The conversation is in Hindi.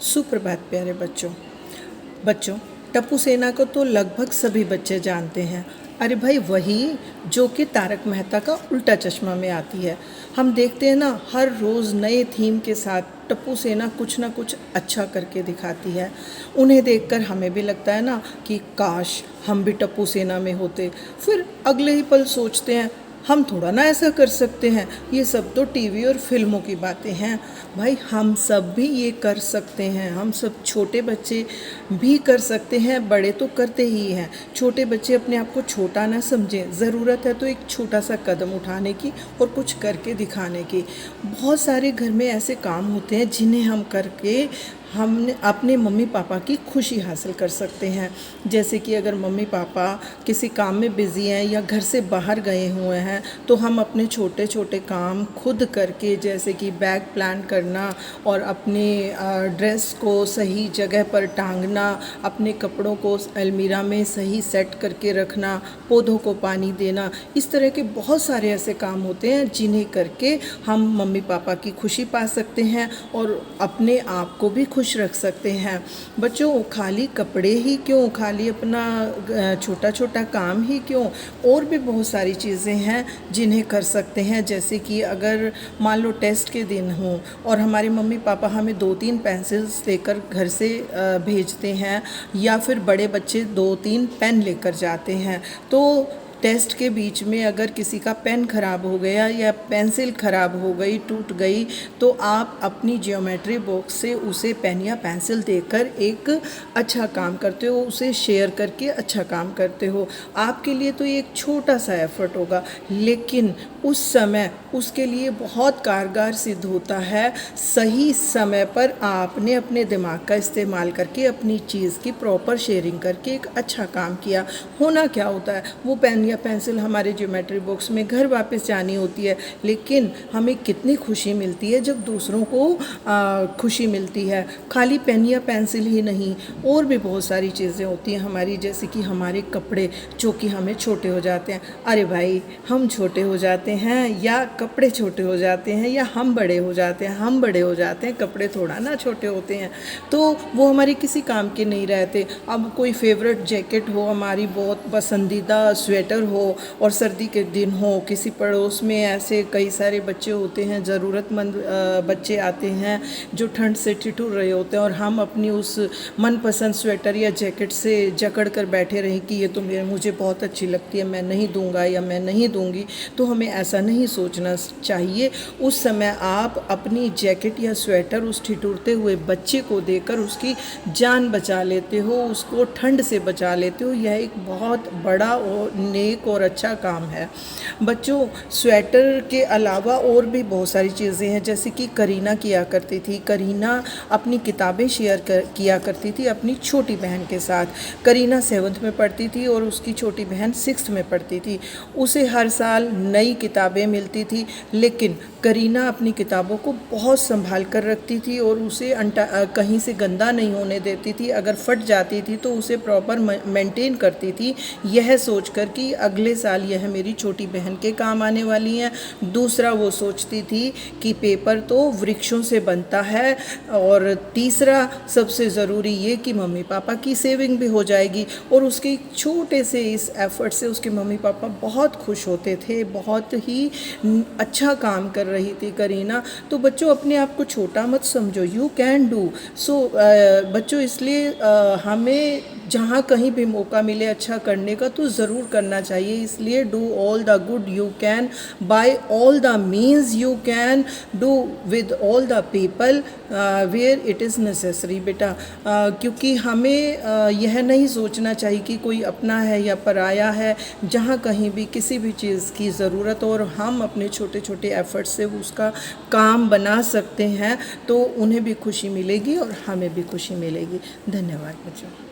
सुप्रभात प्यारे बच्चों। बच्चों, टप्पू सेना को तो लगभग सभी बच्चे जानते हैं। अरे भाई, वही जो कि तारक मेहता का उल्टा चश्मा में आती है। हम देखते हैं ना, हर रोज़ नए थीम के साथ टप्पू सेना कुछ ना कुछ अच्छा करके दिखाती है। उन्हें देखकर हमें भी लगता है ना कि काश हम भी टप्पू सेना में होते। फिर अगले ही पल सोचते हैं, हम थोड़ा ना ऐसा कर सकते हैं, ये सब तो टीवी और फिल्मों की बातें हैं। भाई, हम सब भी ये कर सकते हैं। हम सब छोटे बच्चे भी कर सकते हैं, बड़े तो करते ही हैं। छोटे बच्चे अपने आप को छोटा ना समझें, ज़रूरत है तो एक छोटा सा कदम उठाने की और कुछ करके दिखाने की। बहुत सारे घर में ऐसे काम होते हैं जिन्हें हम करके हम अपने मम्मी पापा की खुशी हासिल कर सकते हैं। जैसे कि अगर मम्मी पापा किसी काम में बिज़ी हैं या घर से बाहर गए हुए हैं, तो हम अपने छोटे छोटे काम खुद करके, जैसे कि बैग प्लान करना और अपने ड्रेस को सही जगह पर टांगना, अपने कपड़ों को अलमीरा में सही सेट करके रखना, पौधों को पानी देना, इस तरह के बहुत सारे ऐसे काम होते हैं जिन्हें करके हम मम्मी पापा की खुशी पा सकते हैं और अपने आप को भी खुश रख सकते हैं। बच्चों, खाली कपड़े ही क्यों, खाली अपना छोटा छोटा काम ही क्यों, और भी बहुत सारी चीज़ें हैं जिन्हें कर सकते हैं। जैसे कि अगर मान लो टेस्ट के दिन हों और हमारे मम्मी पापा हमें 2-3 पेंसिल्स लेकर घर से भेजते हैं, या फिर बड़े बच्चे 2-3 पेन लेकर जाते हैं, तो टेस्ट के बीच में अगर किसी का पेन ख़राब हो गया या पेंसिल ख़राब हो गई, टूट गई, तो आप अपनी ज्योमेट्री बॉक्स से उसे पेन या पेंसिल देकर एक अच्छा काम करते हो, उसे शेयर करके अच्छा काम करते हो। आपके लिए तो ये एक छोटा सा एफ़र्ट होगा, लेकिन उस समय उसके लिए बहुत कारगर सिद्ध होता है। सही समय पर आपने अपने दिमाग का इस्तेमाल करके अपनी चीज़ की प्रॉपर शेयरिंग करके एक अच्छा काम किया। होना क्या होता है, वो पेन या पेंसिल हमारे ज्योमेट्री बॉक्स में घर वापस जानी होती है, लेकिन हमें कितनी खुशी मिलती है जब दूसरों को खुशी मिलती है। खाली पेन या पेंसिल ही नहीं, और भी बहुत सारी चीज़ें होती हैं हमारी, जैसे कि हमारे कपड़े जो कि हमें छोटे हो जाते हैं। अरे भाई, हम छोटे हो जाते हैं या कपड़े छोटे हो जाते हैं, या हम बड़े हो जाते हैं, हम बड़े हो जाते हैं, कपड़े थोड़ा ना छोटे होते हैं, तो वो हमारे किसी काम के नहीं रहते। अब कोई फेवरेट जैकेट हो, हमारी बहुत पसंदीदा स्वेटर हो, और सर्दी के दिन हो, किसी पड़ोस में ऐसे कई सारे बच्चे होते हैं, ज़रूरतमंद बच्चे आते हैं जो ठंड से ठिठुर रहे होते हैं, और हम अपनी उस मनपसंद स्वेटर या जैकेट से जकड़ कर बैठे रहें कि ये तो मुझे बहुत अच्छी लगती है, मैं नहीं दूंगा या मैं नहीं दूंगी। तो हमें ऐसा नहीं सोचना चाहिए। उस समय आप अपनी जैकेट या स्वेटर उस ठिठुरते हुए बच्चे को देकर उसकी जान बचा लेते हो, उसको ठंड से बचा लेते हो। यह एक बहुत बड़ा और नेक और अच्छा काम है। बच्चों, स्वेटर के अलावा और भी बहुत सारी चीज़ें हैं, जैसे कि करीना किया करती थी। करीना अपनी किताबें शेयर किया करती थी अपनी छोटी बहन के साथ। करीना 7th में पढ़ती थी और उसकी छोटी बहन 6th में पढ़ती थी। उसे हर साल नई किताबें मिलती थी, लेकिन करीना अपनी किताबों को बहुत संभाल कर रखती थी और उसे कहीं से गंदा नहीं होने देती थी। अगर फट जाती थी तो उसे प्रॉपर मेंटेन करती थी, यह सोचकर कि अगले साल यह मेरी छोटी बहन के काम आने वाली हैं। दूसरा, वो सोचती थी कि पेपर तो वृक्षों से बनता है, और तीसरा सबसे ज़रूरी ये कि मम्मी पापा की सेविंग भी हो जाएगी। और उसके छोटे से इस एफ़र्ट से उसके मम्मी पापा बहुत खुश होते थे। बहुत ही अच्छा काम कर रही थी करीना। तो बच्चों, अपने आप को छोटा मत समझो, यू कैन डू सो। बच्चों, इसलिए हमें जहाँ कहीं भी मौका मिले अच्छा करने का तो ज़रूर करना चाहिए। इसलिए do all the good you can, by all the means you can, do with all the people where it is necessary. बेटा, क्योंकि हमें यह नहीं सोचना चाहिए कि कोई अपना है या पराया है। जहाँ कहीं भी किसी भी चीज़ की ज़रूरत हो और हम अपने छोटे छोटे एफ़र्ट से उसका काम बना सकते हैं, तो उन्हें भी खुशी मिलेगी और हमें भी खुशी मिलेगी। धन्यवाद बच्चों।